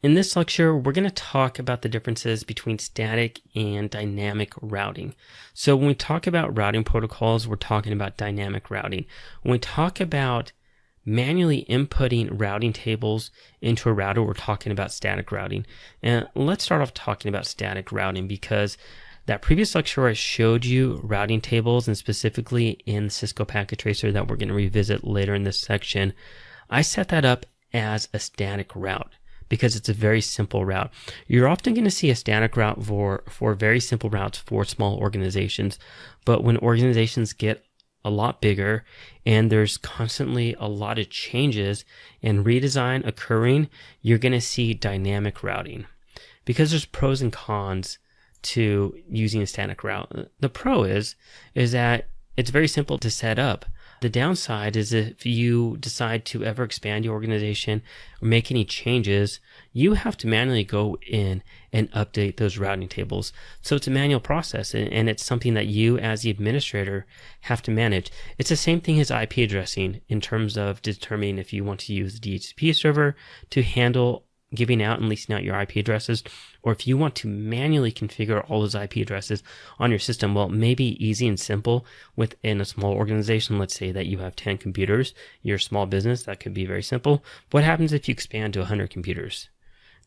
In this lecture, we're going to talk about the differences between static and dynamic routing. So when we talk about routing protocols, we're talking about dynamic routing. When we talk about manually inputting routing tables into a router, we're talking about static routing. And let's start off talking about static routing, because that previous lecture I showed you routing tables, and specifically in the Cisco Packet Tracer that we're going to revisit later in this section, I set that up as a static route, because it's a very simple route. You're often going to see a static route for very simple routes for small organizations. But when organizations get a lot bigger and there's constantly a lot of changes and redesign occurring, you're going to see dynamic routing, because there's pros and cons to using a static route. The pro is that it's very simple to set up. The downside is if you decide to ever expand your organization or make any changes, you have to manually go in and update those routing tables. So it's a manual process, and it's something that you as the administrator have to manage. It's the same thing as IP addressing in terms of determining if you want to use the DHCP server to handle giving out and leasing out your IP addresses, or if you want to manually configure all those IP addresses on your system. Well, maybe easy and simple within a small organization. Let's say that you have 10 computers, you're a small business, that could be very simple. What happens if you expand to 100 computers?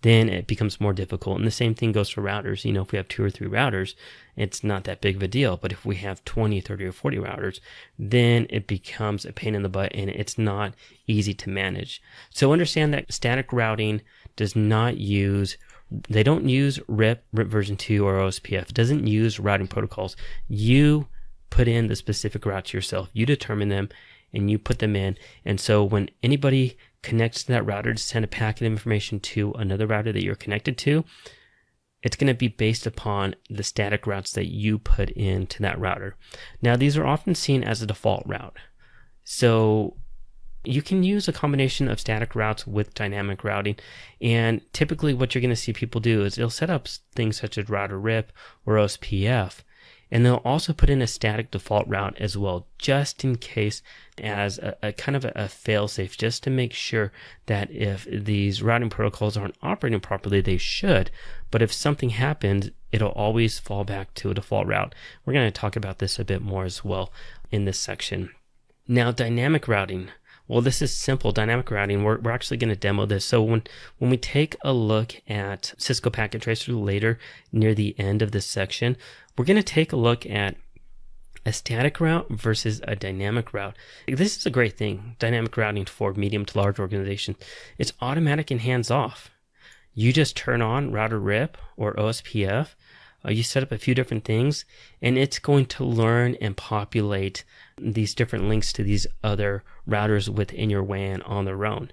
Then it becomes more difficult. And the same thing goes for routers. If we have 2 or 3 routers, it's not that big of a deal. But if we have 20, 30, or 40 routers, then it becomes a pain in the butt, and it's not easy to manage. So understand that static routing does not use, they don't use RIP version 2 or OSPF. It doesn't use routing protocols. You put in the specific routes yourself. You determine them and you put them in. And so when anybody connects to that router to send a packet of information to another router that you're connected to, it's going to be based upon the static routes that you put into that router. Now, these are often seen as a default route. So you can use a combination of static routes with dynamic routing. And typically what you're going to see people do is they'll set up things such as router RIP or OSPF, and they'll also put in a static default route as well, just in case, as a kind of a fail-safe, just to make sure that if these routing protocols aren't operating properly, they should. But if something happens, it'll always fall back to a default route. We're going to talk about this a bit more as well in this section. Now, dynamic routing. Well, this is simple. Dynamic routing, we're actually going to demo this. So when we take a look at Cisco Packet Tracer later, near the end of this section, we're going to take a look at a static route versus a dynamic route. This is a great thing, dynamic routing for medium to large organizations. It's automatic and hands-off. You just turn on router RIP or OSPF. You set up a few different things, and it's going to learn and populate these different links to these other routers within your WAN on their own.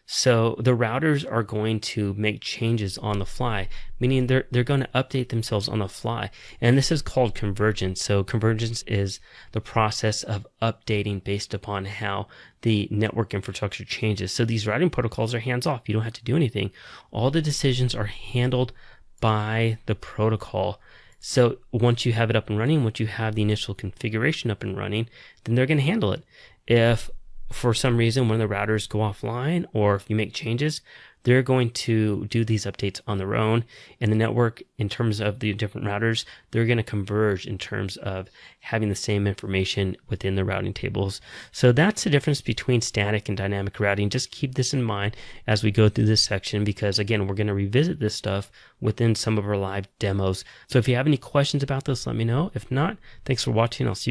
So the routers are going to make changes on the fly, meaning they're going to update themselves on the fly. And this is called convergence. So convergence is the process of updating based upon how the network infrastructure changes. So these routing protocols are hands-off. You don't have to do anything. All the decisions are handled by the protocol. So once you have it up and running, once you have the initial configuration up and running, then they're going to handle it. If for some reason one of the routers go offline, or if you make changes, they're going to do these updates on their own. And the network, in terms of the different routers, they're going to converge in terms of having the same information within the routing tables. So that's the difference between static and dynamic routing. Just keep this in mind as we go through this section, because again, we're going to revisit this stuff within some of our live demos. So if you have any questions about this, let me know. If not, thanks for watching. I'll see you guys.